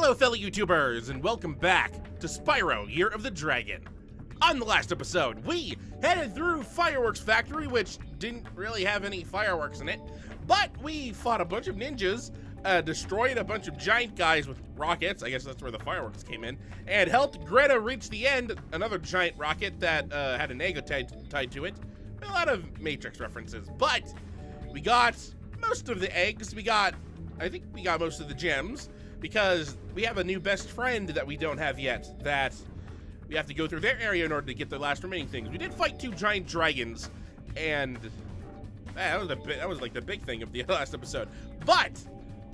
Hello fellow YouTubers, and welcome back to Spyro, Year of the Dragon. On the last episode, we headed through Fireworks Factory, which didn't really have any fireworks in it, but we fought a bunch of ninjas, destroyed a bunch of giant guys with rockets, I guess that's where the fireworks came in, and helped Greta reach the end, another giant rocket that had an egg tied to it. A lot of Matrix references, but we got most of the eggs, I think we got most of the gems, because we have a new best friend that we don't have yet, that we have to go through their area in order to get the last remaining things. We did fight 2 giant dragons, and that was like the big thing of the last episode. But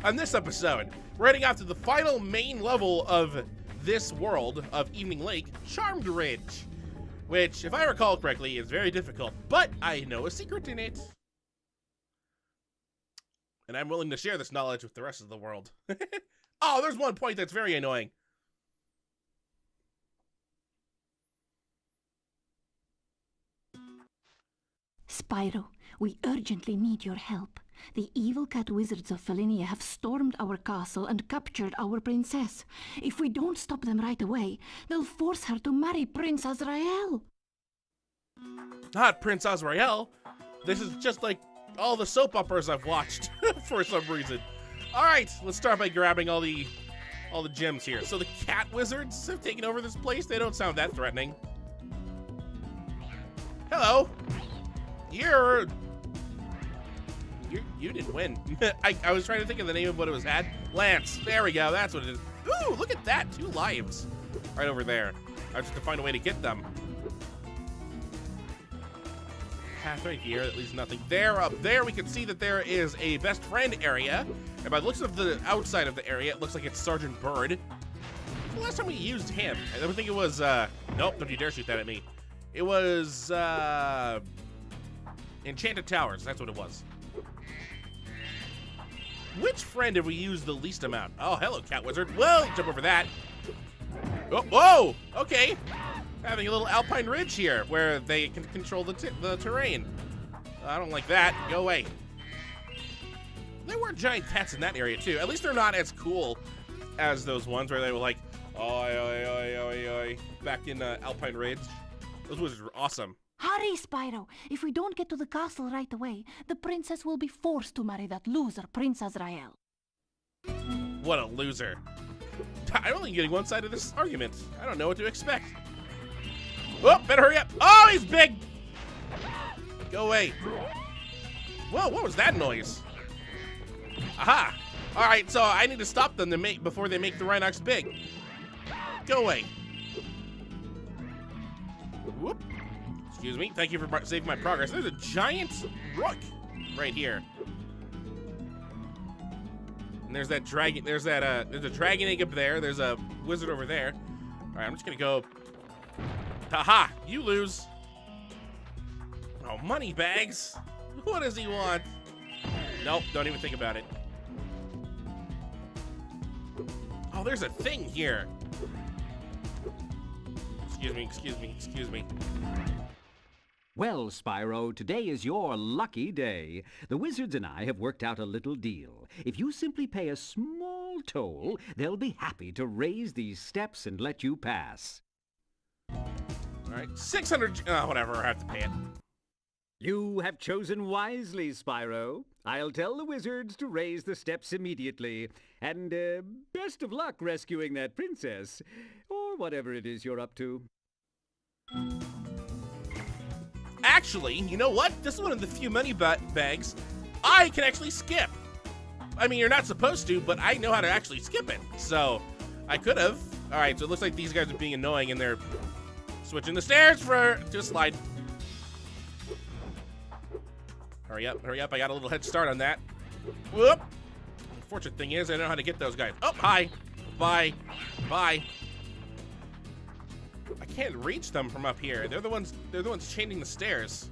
on this episode, we're heading off to the final main level of this world of Evening Lake, Charmed Ridge, which, if I recall correctly, is very difficult, but I know a secret in it. And I'm willing to share this knowledge with the rest of the world. Oh, there's one point that's very annoying. Spyro, we urgently need your help. The evil cat wizards of Felinia have stormed our castle and captured our princess. If we don't stop them right away, they'll force her to marry Prince Azrael. Not Prince Azrael. This is just like all the soap operas I've watched for some reason. All right, let's start by grabbing all the gems here. So the cat wizards have taken over this place. They don't sound that threatening. Hello. You didn't win. I was trying to think of the name of what it was had. Lance. There we go. That's what it is. Ooh, look at that. 2 lives right over there. I just have to find a way to get them. Path right here, that leaves nothing there. Up there, we can see that there is a best friend area. And by the looks of the outside of the area, it looks like it's Sergeant Bird. The last time we used him, I don't think it was, nope, don't you dare shoot that at me. It was, Enchanted Towers, that's what it was. Which friend have we used the least amount? Oh, hello, Cat Wizard. Whoa, jump over that. Oh, whoa, okay. Having a little alpine ridge here where they can control the terrain. I don't like that. Go away. There were giant cats in that area too. At least they're not as cool as those ones where they were like, oi, oi, oi, oi, oi, back in Alpine Ridge. Those wizards were awesome. Hurry, Spyro! If we don't get to the castle right away, the princess will be forced to marry that loser, Prince Azrael. What a loser. I'm only getting one side of this argument. I don't know what to expect. Oh, better hurry up. Oh, he's big. Go away. Whoa, what was that noise? Aha. All right, so I need to stop them before they make the Rhinox big. Go away. Whoop. Excuse me. Thank you for saving my progress. There's a giant rook right here. And there's that dragon. There's a dragon egg up there. There's a wizard over there. All right, I'm just gonna go. Haha, you lose. Oh, money bags. What does he want? Nope, don't even think about it. Oh, there's a thing here. Excuse me, excuse me, excuse me. Well, Spyro, today is your lucky day. The wizards and I have worked out a little deal. If you simply pay a small toll, they'll be happy to raise these steps and let you pass. All right, 600, whatever, I have to pay it. You have chosen wisely, Spyro. I'll tell the wizards to raise the steps immediately. And, best of luck rescuing that princess, or whatever it is you're up to. Actually, you know what? This is one of the few money bags I can actually skip. I mean, you're not supposed to, but I know how to actually skip it. So, I could have. All right, so it looks like these guys are being annoying and they're switching the stairs to a slide. Hurry up, hurry up. I got a little head start on that. Whoop. The unfortunate thing is I know how to get those guys. Oh, hi. Bye. Bye. I can't reach them from up here. They're the ones chaining the stairs.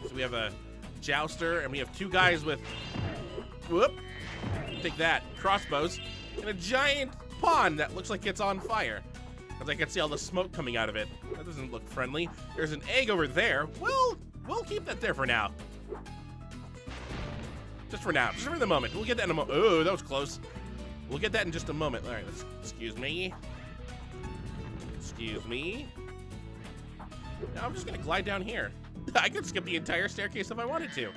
So we have a jouster and we have 2 guys with whoop. Take that. Crossbows and a giant pond that looks like it's on fire. As I can see all the smoke coming out of it. That doesn't look friendly. There's an egg over there. Well, we'll keep that there for now. Just for now. Just for the moment. We'll get that in a moment. Oh, that was close. We'll get that in just a moment. All right, excuse me. Excuse me. Now I'm just going to glide down here. I could skip the entire staircase if I wanted to.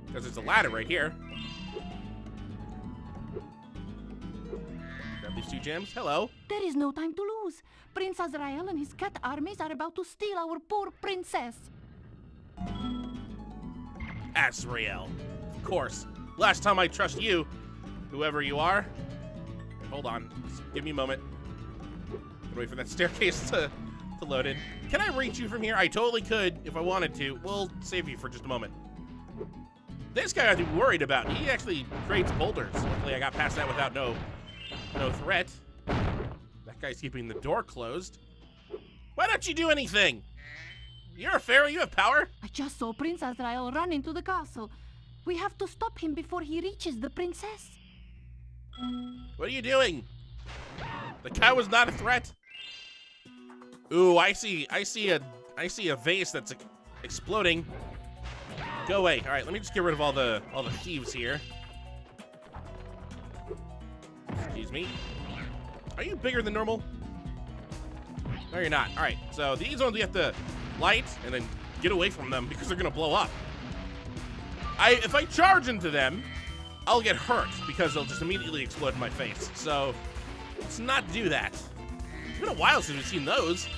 Because there's a ladder right here. Grab these 2 gems. Hello. There is no time to lose. Prince Azrael and his cat armies are about to steal our poor princess. Azrael. Of course. Last time I trust you, whoever you are. Hold on. Just give me a moment. Wait for that staircase to load in. Can I reach you from here? I totally could if I wanted to. We'll save you for just a moment. This guy I'd be worried about. He actually creates boulders. Luckily, I got past that without no threat. That guy's keeping the door closed. Why don't you do anything? You're a pharaoh. You have power. I just saw Prince Azrael run into the castle. We have to stop him before he reaches the princess. What are you doing? The guy was not a threat. Ooh, I see a vase that's exploding. Go away. All right, let me just get rid of all the thieves here. Excuse me. Are you bigger than normal? No, you're not. All right, so these ones we have to light and then get away from them because they're gonna blow up. If I charge into them, I'll get hurt because they'll just immediately explode in my face. So let's not do that. It's been a while since we've seen those.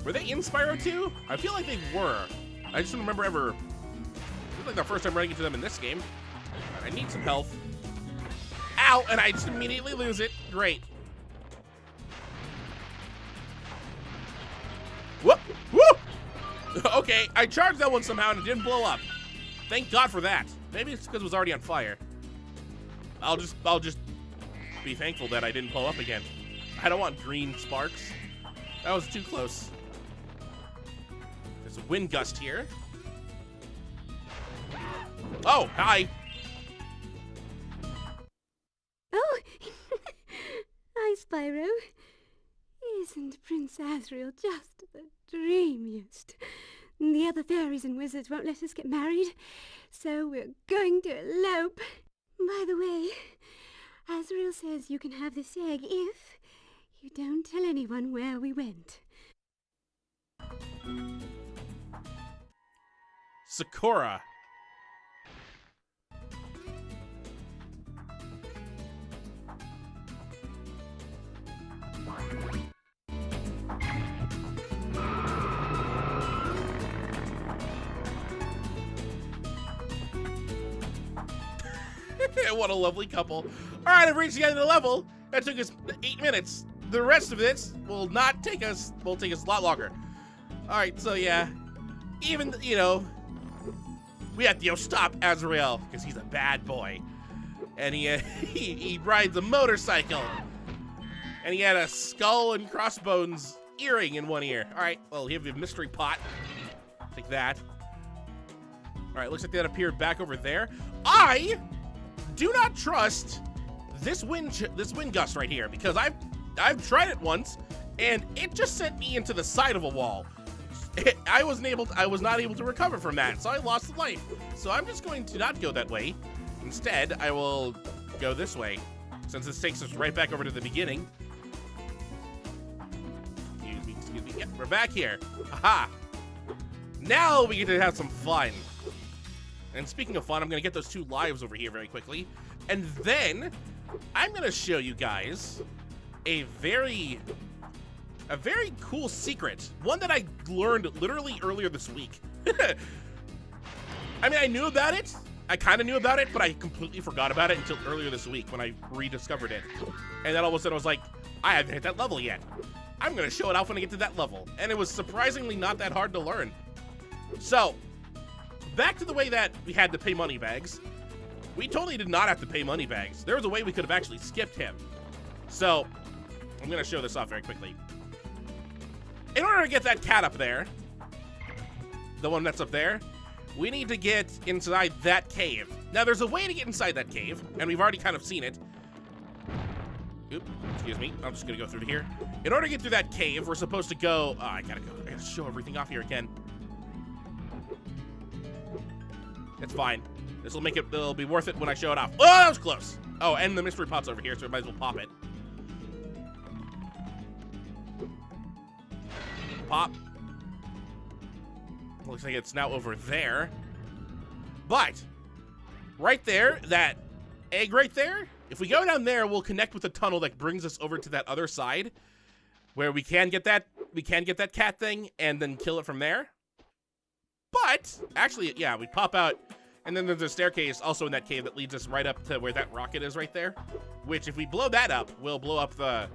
Were they in Spyro 2? I feel like they were. I just don't remember ever. It was like the first time running into them in this game. I need some health. Ow! And I just immediately lose it. Great. Whoop! Whoop! Okay, I charged that one somehow and it didn't blow up. Thank God for that. Maybe it's because it was already on fire. I'll just be thankful that I didn't blow up again. I don't want green sparks. That was too close. There's a wind gust here. Oh, hi. Oh, hi, Spyro. Isn't Prince Azrael just the dreamiest? The other fairies and wizards won't let us get married, so we're going to elope. By the way, Azrael says you can have this egg if you don't tell anyone where we went. Sakura. What a lovely couple. All right, I've reached the end of the level. That took us 8 minutes. The rest of this will take us a lot longer. All right, so yeah, even, you know, we have to stop Azrael because he's a bad boy. And he rides a motorcycle. And he had a skull and crossbones earring in one ear. All right, well, he have a mystery pot. Take that. All right, looks like that appeared back over there. I do not trust this wind gust right here because I've tried it once and it just sent me into the side of a wall. I was not able to recover from that, so I lost life. So I'm just going to not go that way. Instead, I will go this way, since this takes us right back over to the beginning. Excuse me. Yeah, we're back here. Aha! Now we get to have some fun. And speaking of fun, I'm gonna get those 2 lives over here very quickly. And then I'm gonna show you guys a very cool secret. One that I learned literally earlier this week. I mean, I knew about it. I kind of knew about it, but I completely forgot about it until earlier this week when I rediscovered it. And then all of a sudden I was like, I haven't hit that level yet. I'm gonna show it off when I get to that level. And it was surprisingly not that hard to learn. So, back to the way that we had to pay money bags. We totally did not have to pay money bags. There was a way we could have actually skipped him. So, I'm gonna show this off very quickly. In order to get that cat up there, the one that's up there, we need to get inside that cave. Now, there's a way to get inside that cave, and we've already kind of seen it. Oop, excuse me. I'm just gonna go through here. In order to get through that cave, we're supposed to go. Oh, I gotta show everything off here again. It's fine. It'll be worth it when I show it off. Oh, that was close. Oh, and the mystery pot's over here, so I might as well pop it. Pop. Looks like it's now over there. But, right there, that egg right there, if we go down there, we'll connect with the tunnel that brings us over to that other side, where we can get that cat thing and then kill it from there. But, actually, yeah, we pop out, and then there's a staircase also in that cave that leads us right up to where that rocket is right there, which if we blow that up, we'll blow up the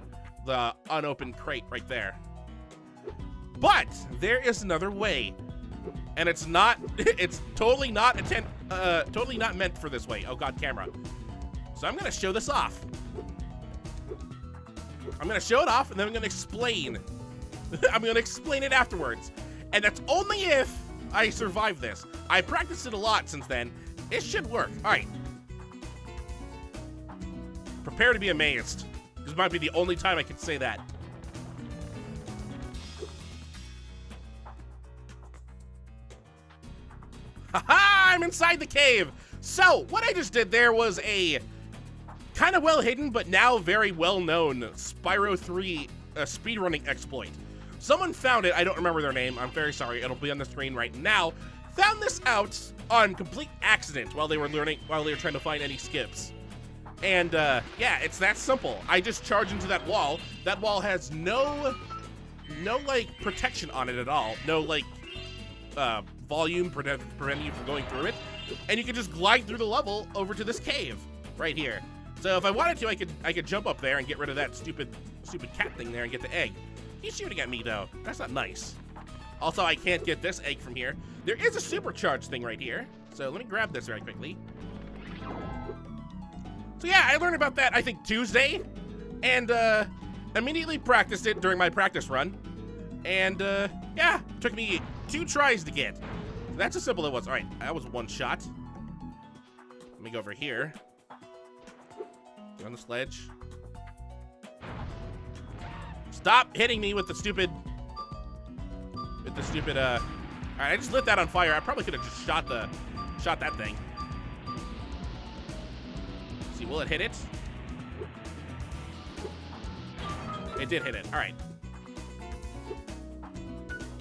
unopened crate right there. But there is another way, and it's totally not meant for this way. Oh God, camera. So I'm gonna show this off. I'm gonna show it off, and then I'm gonna explain. I'm gonna explain it afterwards, and that's only if I survive this. I practiced it a lot since then. It should work. All right. Prepare to be amazed. This might be the only time I can say that. Haha! I'm inside the cave. So what I just did there was a kind of well hidden, but now very well known Spyro 3 speedrunning exploit. Someone found it. I don't remember their name. I'm very sorry. It'll be on the screen right now. Found this out on complete accident while they were trying to find any skips. And yeah, it's that simple. I just charge into that wall. That wall has no like protection on it at all. No like volume preventing you from going through it. And you can just glide through the level over to this cave right here. So if I wanted to, I could jump up there and get rid of that stupid cat thing there and get the egg. He's shooting at me though. That's not nice. Also, I can't get this egg from here. There is a supercharged thing right here. So let me grab this very quickly. So yeah, I learned about that, I think, Tuesday. And immediately practiced it during my practice run. And yeah, took me 2 tries to get. That's how simple it was. All right, that was one shot. Let me go over here. Get on the sledge. Stop hitting me with the stupid. All right, I just lit that on fire. I probably could have just shot that thing. Let's see, will it hit it? It did hit it. All right.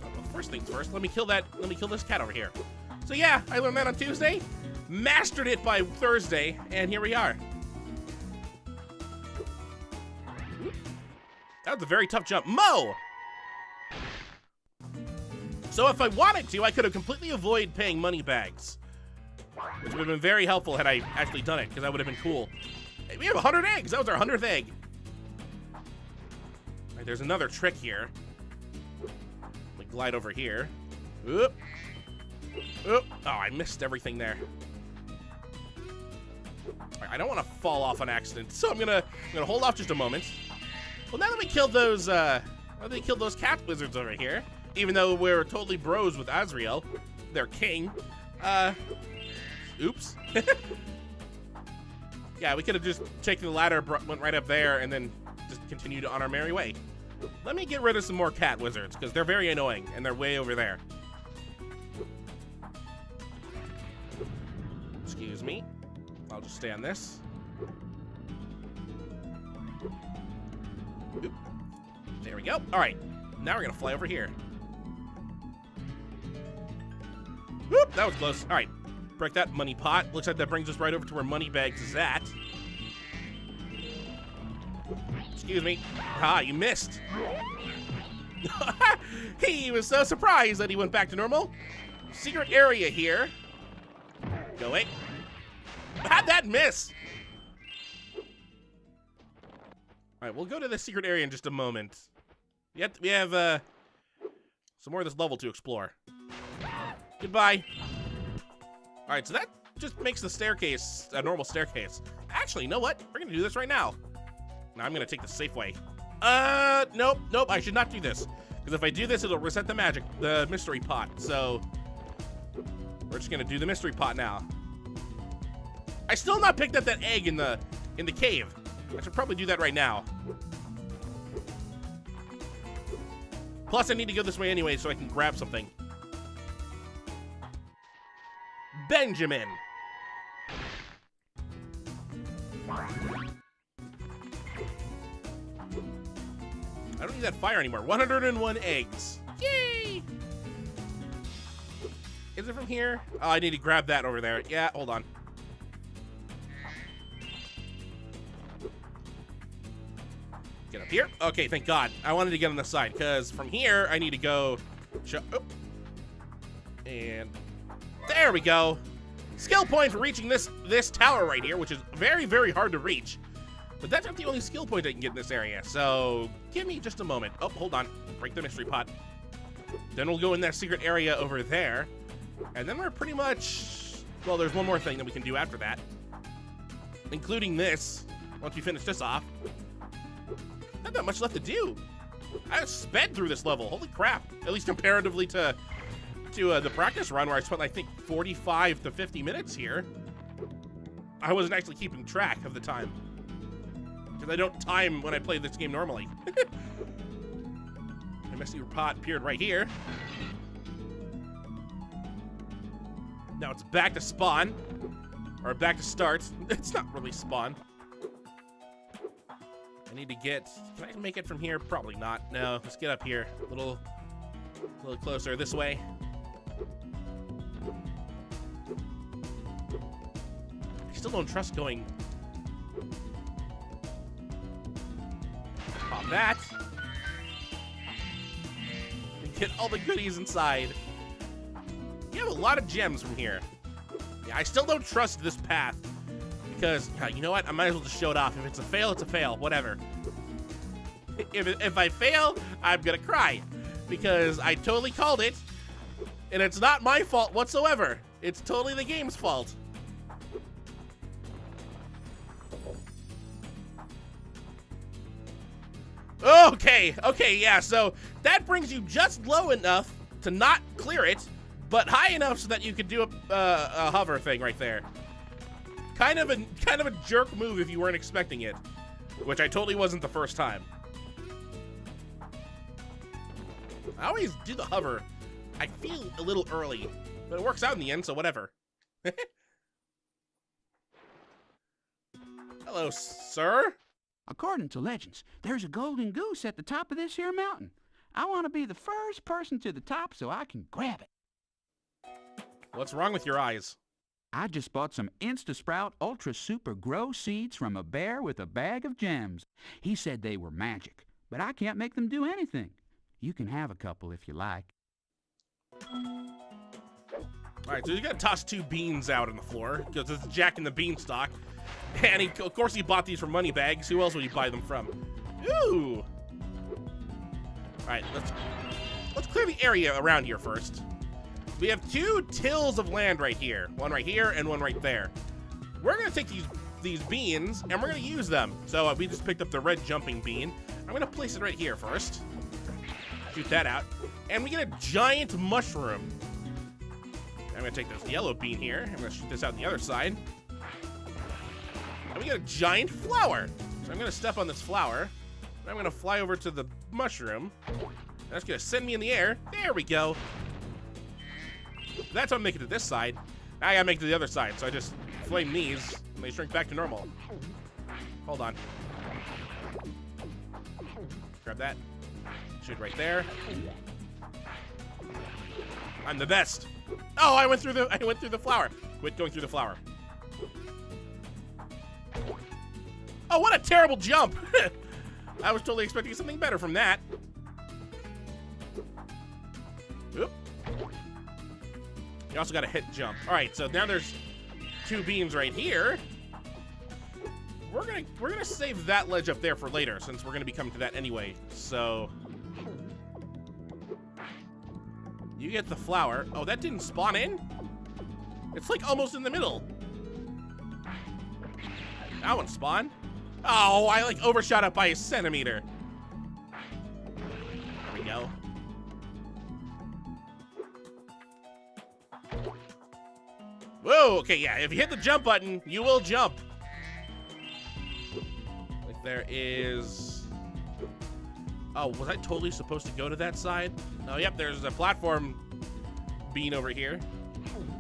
Well, first things first. Let me kill this cat over here. So yeah, I learned that on Tuesday, mastered it by Thursday, and here we are. That was a very tough jump. Mo! So if I wanted to, I could have completely avoided paying money bags, which would have been very helpful had I actually done it, because that would have been cool. Hey, we have 100 eggs. That was our 100th egg. All right, there's another trick here. Let me glide over here. Oop. Oop. Oh, I missed everything there. All right, I don't want to fall off on accident, so I'm gonna hold off just a moment. Well, now that we killed those, cat wizards over here, even though we're totally bros with Azrael, their king, oops. Yeah, we could have just taken the ladder, went right up there, and then just continued on our merry way. Let me get rid of some more cat wizards, because they're very annoying, and they're way over there. Excuse me. I'll just stay on this. Oop. There we go. All right, now we're gonna fly over here. Whoop, that was close. All right, break that money pot. Looks like that brings us right over to where Moneybags is at. Excuse me. Ah, you missed. He was so surprised that he went back to normal. Secret area here. Go away. How'd that miss? All right, we'll go to the secret area in just a moment. Yet we have some more of this level to explore. Goodbye. All right, so that just makes the staircase a normal staircase. Actually, you know what? We're gonna do this right now. Now I'm gonna take the safe way. Nope, I should not do this. Because if I do this, it'll reset the mystery pot. So we're just gonna do the mystery pot now. I still not picked up that egg in the cave. I should probably do that right now. Plus, I need to go this way anyway so I can grab something. Benjamin. I don't need that fire anymore. 101 eggs. Yay! Is it from here? Oh, I need to grab that over there. Yeah, hold on. Get up here. Okay, thank God. I wanted to get on the side, because from here, I need to go... Oh. And there we go. Skill point for reaching this tower right here, which is very, very hard to reach. But that's not the only skill point I can get in this area, so give me just a moment. Oh, hold on. Break the mystery pot. Then we'll go in that secret area over there. And then we're pretty much... Well, there's one more thing that we can do after that. Including this, once we finish this off. Not that much left to do. I just sped through this level. Holy crap. At least comparatively to the practice run where I spent, I think, 45 to 50 minutes here. I wasn't actually keeping track of the time. Because I don't time when I play this game normally. The mystery pot appeared right here. Now it's back to spawn. Or back to start. It's not really spawn. I need to get... Can I make it from here? Probably not. No, let's get up here. A little closer this way. I still don't trust going... Pop that. And get all the goodies inside. You have a lot of gems from here. Yeah, I still don't trust this path. Because, you know what? I might as well just show it off. If it's a fail, it's a fail. Whatever. If I fail, I'm gonna cry. Because I totally called it. And it's not my fault whatsoever. It's totally the game's fault. Okay, yeah, so that brings you just low enough to not clear it, but high enough so that you could do a hover thing right there. Kind of a jerk move if you weren't expecting it, which I totally wasn't the first time. I always do the hover. I feel a little early, but it works out in the end, so whatever. Hello, sir. According to legends, there's a golden goose at the top of this here mountain. I want to be the first person to the top so I can grab it. What's wrong with your eyes? I just bought some Insta-Sprout Ultra Super Grow seeds from a bear with a bag of gems. He said they were magic, but I can't make them do anything. You can have a couple if you like. All right, so you gotta toss 2 beans out on the floor because it's Jack and the Beanstalk. And of course he bought these from Moneybags. Who else would he buy them from? Ooh. All right, let's clear the area around here first. We have 2 tills of land right here. One right here and one right there. We're gonna take these beans and we're gonna use them. So we just picked up the red jumping bean. I'm gonna place it right here first. Shoot that out. And we get a giant mushroom. I'm gonna take this yellow bean here. I'm gonna shoot this out on the other side. And we get a giant flower. So I'm gonna step on this flower. And I'm gonna fly over to the mushroom. That's gonna send me in the air. There we go. That's how I make it to this side. I gotta make it to the other side. So I just flame these and they shrink back to normal. Hold on. Grab that. Shoot right there. I'm the best. Oh, I went through the flower. Quit going through the flower. Oh, what a terrible jump. I was totally expecting something better from that. Oop. You also got a hit jump. All right, so now there's 2 beams right here. We're gonna save that ledge up there for later, since we're gonna be coming to that anyway. So you get the flower. Oh, that didn't spawn in? It's like almost in the middle. That one spawned. Oh, I like overshot it by a centimeter. There we go. Whoa, okay, yeah, if you hit the jump button, you will jump. Like there is... Oh, was I totally supposed to go to that side? Oh, yep, there's a platform bean over here.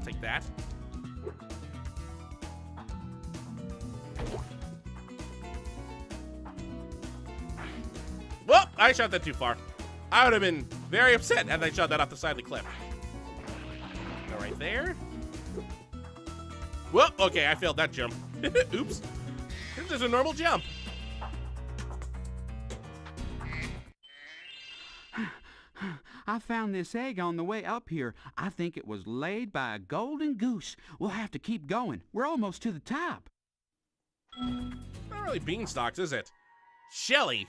Take that. I shot that too far. I would have been very upset had I shot that off the side of the cliff. Go right there. Well, okay, I failed that jump. Oops. This is a normal jump. I found this egg on the way up here. I think it was laid by a golden goose. We'll have to keep going. We're almost to the top. Not really beanstalks, is it? Shelly.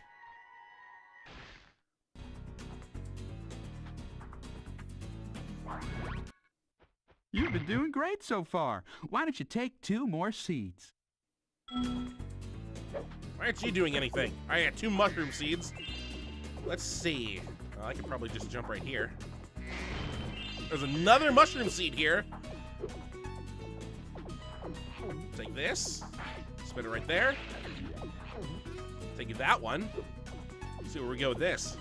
You've been doing great so far. Why don't you take 2 more seeds? Why aren't you doing anything? I got 2 mushroom seeds. Let's see. Well, I could probably just jump right here. There's another mushroom seed here. Take this. Spin it right there. Take that one. Let's see where we go with this.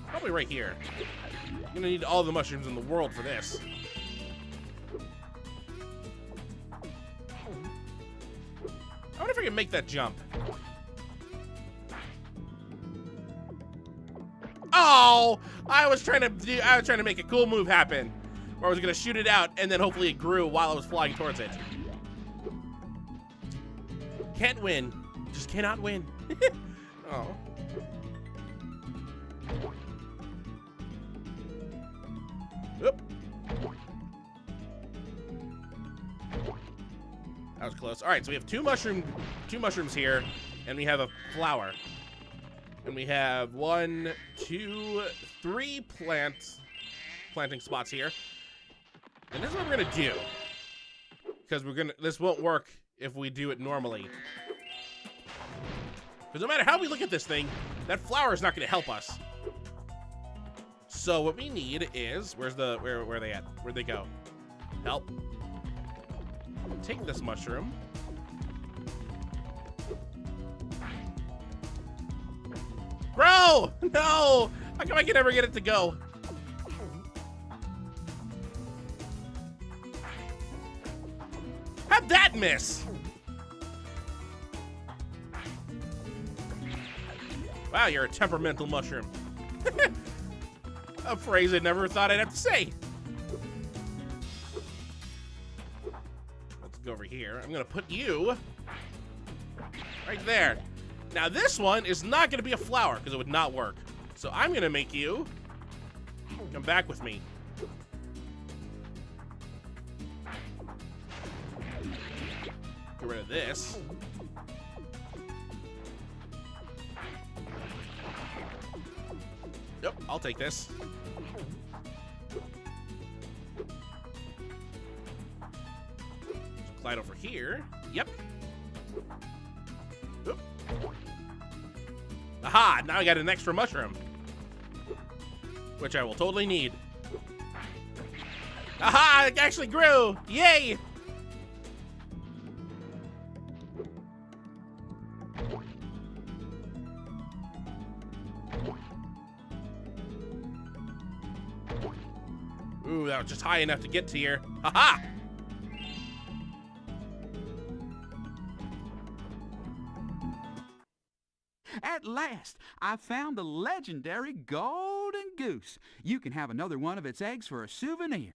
Probably right here. I'm gonna need all the mushrooms in the world for this. I wonder if I can make that jump. Oh! I was trying to make a cool move happen. Where I was gonna shoot it out and then hopefully it grew while I was flying towards it. Can't win. Just cannot win. Oh. Oop. That was close. All right, so we have two mushrooms here, and we have a flower. And we have 1, 2, 3 planting spots here. And this is what we're gonna do. Because this won't work if we do it normally. Because no matter how we look at this thing, that flower is not gonna help us. So what we need is, where are they at? Where'd they go? Help. Take this mushroom. Bro! No! How come I can never get it to go? How'd that miss? Wow, you're a temperamental mushroom. A phrase I never thought I'd have to say. Let's go over here. I'm gonna put you right there. Now this one is not gonna be a flower because it would not work. So I'm gonna make you come back with me. Get rid of this. Yep, I'll take this. Slide over here. Yep. Oop. Aha! Now I got an extra mushroom. Which I will totally need. Aha! It actually grew! Yay! Ooh, that was just high enough to get to here. Haha! At last, I found the legendary golden goose. You can have another one of its eggs for a souvenir.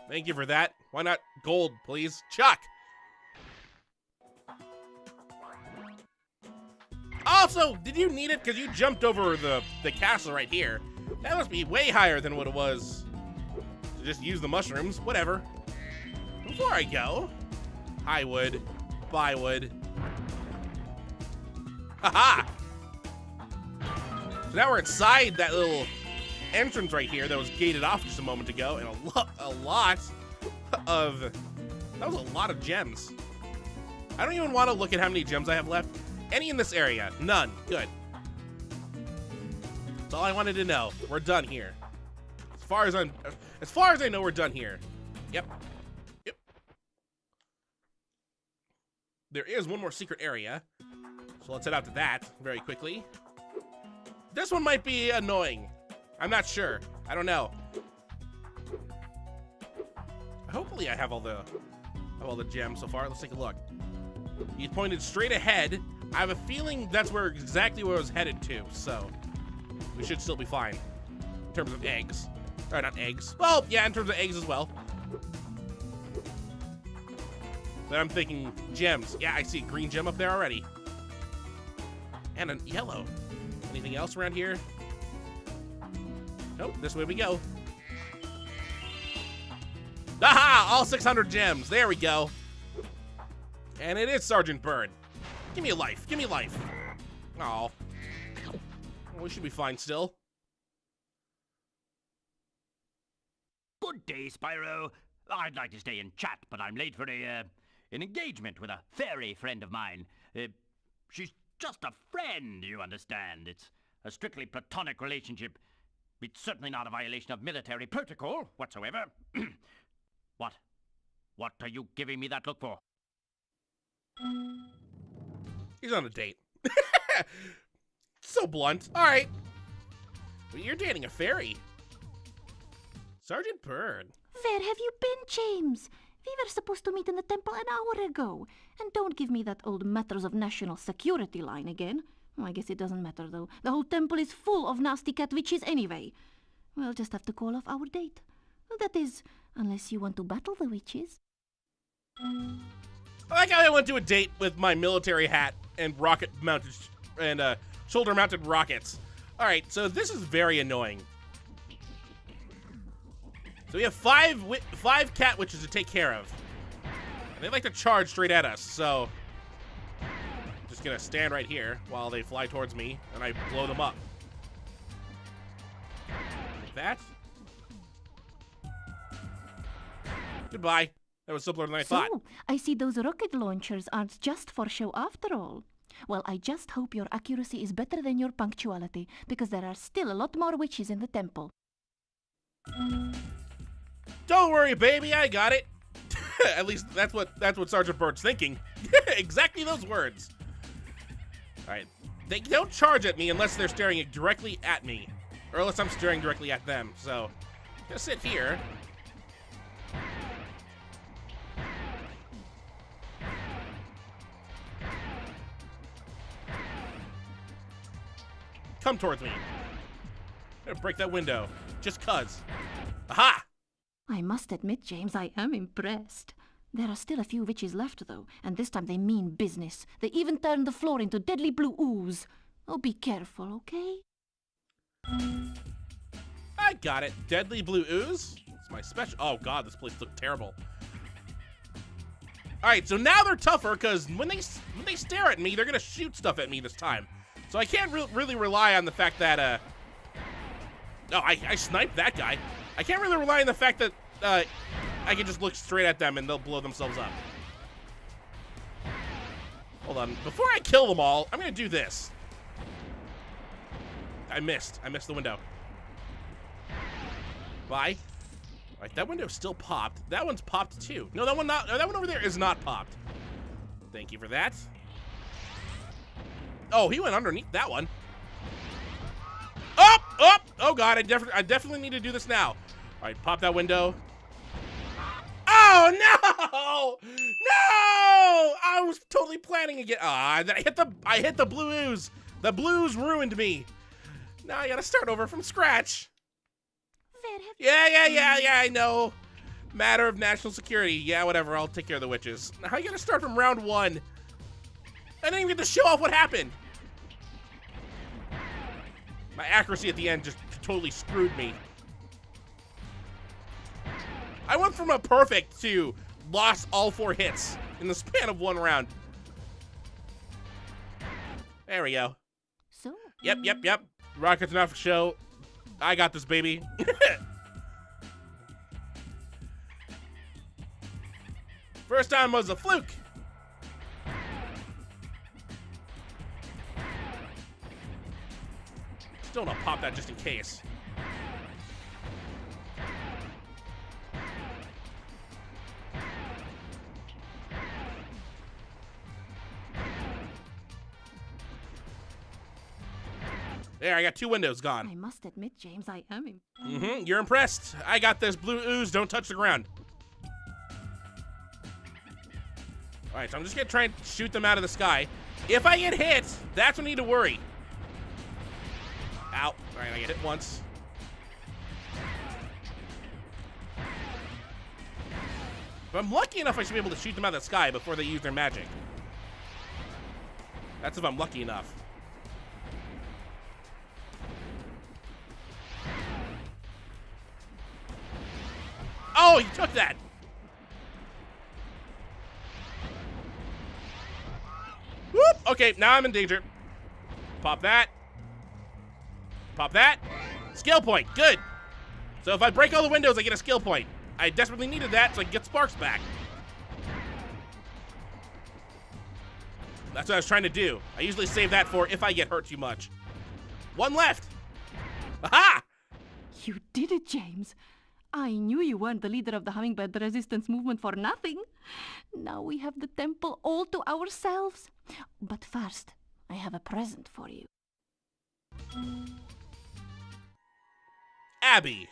Thank you for that. Why not gold, please? Chuck! Also, did you need it? Because you jumped over the castle right here. That must be way higher than what it was to just use the mushrooms. Whatever. Before I go, I would, buy wood. Haha! So now we're inside that little entrance right here that was gated off just a moment ago, and a lot of, that was a lot of gems. I don't even want to look at how many gems I have left. Any in this area? None. Good. That's all I wanted to know. We're done here. As far as I know, we're done here. Yep. Yep. There is one more secret area. So let's head out to that very quickly. This one might be annoying. I'm not sure. I don't know. Hopefully I have all the of all the gems so far. Let's take a look. He pointed straight ahead. I have a feeling that's where exactly where I was headed to, so we should still be fine in terms of eggs. Or not eggs. Well, yeah, in terms of eggs as well. But I'm thinking gems. Yeah, I see a green gem up there already. And a yellow. Anything else around here? Nope, this way we go. Aha! All 600 gems. There we go. And it is Sergeant Bird. Give me a life. Give me a life. Oh. Well, we should be fine still. Good day, Spyro. I'd like to stay and chat, but I'm late for an engagement with a fairy friend of mine. She's just a friend, you understand. It's a strictly platonic relationship. It's certainly not a violation of military protocol whatsoever. What? What are you giving me that look for? He's on a date. So blunt. All right. But you're dating a fairy. Sergeant Bird. Where have you been, James? We were supposed to meet in the temple an hour ago. And don't give me that old matters of national security line again. Well, I guess it doesn't matter, though. The whole temple is full of nasty cat witches anyway. We'll just have to call off our date. Well, that is, unless you want to battle the witches. I like how I went to a date with my military hat and rocket-mounted and shoulder-mounted rockets. All right, so this is very annoying. So we have five cat witches to take care of. And they like to charge straight at us, so just gonna stand right here while they fly towards me and I blow them up. Like that. Goodbye. That was simpler than I thought. So, I see those rocket launchers aren't just for show after all. Well, I just hope your accuracy is better than your punctuality, because there are still a lot more witches in the temple. Don't worry, baby, I got it. At least that's what Sergeant Bird's thinking. Exactly those words. All right, they don't charge at me unless they're staring directly at me, or unless I'm staring directly at them. So, I'm gonna sit here. Come towards me. I'm gonna break that window, just cuz. Aha! I must admit, James, I am impressed. There are still a few witches left, though, and this time they mean business. They even turned the floor into deadly blue ooze. Oh, be careful, okay? I got it. Deadly blue ooze? It's my special. Oh, God, this place looks terrible. All right, so now they're tougher, because when they stare at me, they're going to shoot stuff at me this time. So I can't really rely on the fact that, No, I sniped that guy. I can't really rely on the fact that I can just look straight at them and they'll blow themselves up. Hold on. Before I kill them all, I'm going to do this. I missed the window. Bye. All right, that window's still popped. That one's popped too. No, that one over there is not popped. Thank you for that. Oh, he went underneath that one. Up, up! Oh God, I definitely need to do this now. All right, pop that window. Oh no! No! I was totally planning again. Ah, I hit the blue ooze. The blues ruined me. Now I gotta start over from scratch. Yeah, I know. Matter of national security. Yeah, whatever, I'll take care of the witches. Now I gotta start from round one. I didn't even get to show off what happened. My accuracy at the end just totally screwed me. I went from a perfect to lost all 4 hits in the span of 1 round. There we go. So? Yep. Rocket's enough for show. I got this, baby. First time was a fluke. Still not pop that just in case. There, I got 2 windows gone. I must admit, James, I am You're impressed. I got this blue ooze. Don't touch the ground. All right, so I'm just gonna try and shoot them out of the sky. If I get hit, that's when I need to worry. Ow. All right, I get hit once. If I'm lucky enough, I should be able to shoot them out of the sky before they use their magic. That's if I'm lucky enough. Oh, he took that. Whoop. Okay, now I'm in danger. Pop that. Pop that. Skill point. Good. So if I break all the windows, I get a skill point. I desperately needed that so I can get sparks back. That's what I was trying to do. I usually save that for if I get hurt too much. One left. Aha! You did it, James. I knew you weren't the leader of the Hummingbird Resistance Movement for nothing. Now we have the temple all to ourselves. But first, I have a present for you. Abby.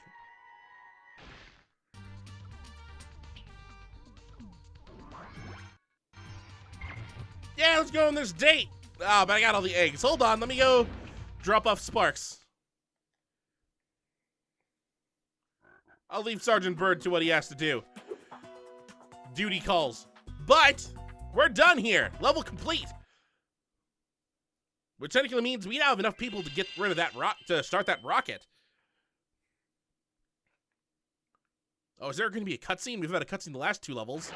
Yeah, let's go on this date. Oh, but I got all the eggs. Hold on, let me go drop off Sparks. I'll leave Sergeant Bird to what he has to do. Duty calls. But we're done here. Level complete. Which technically means we now have enough people to get rid of that to start that rocket. Oh, is there going to be a cutscene? We've had a cutscene the last 2 levels.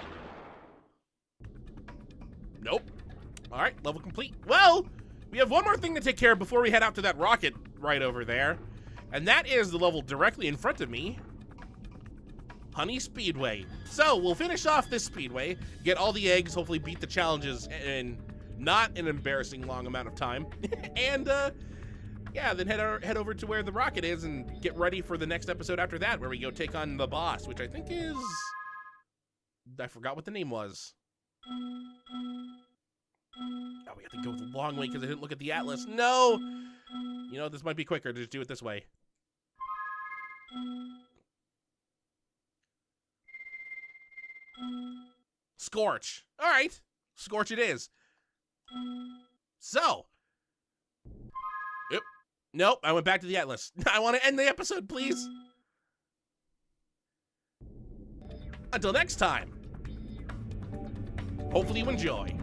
Nope. All right, level complete. Well, we have one more thing to take care of before we head out to that rocket right over there. And that is the level directly in front of me. Honey Speedway. So we'll finish off this speedway, get all the eggs, hopefully beat the challenges in not an embarrassing long amount of time. And yeah, then head over to where the rocket is and get ready for the next episode after that, where we go take on the boss, which I think is... I forgot what the name was. Oh, we have to go the long way because I didn't look at the atlas. No! You know, this might be quicker. Just do it this way. Scorch. All right. Scorch it is. So. Yep. Nope, I went back to the atlas. I want to end the episode, please. Until next time. Hopefully you enjoy.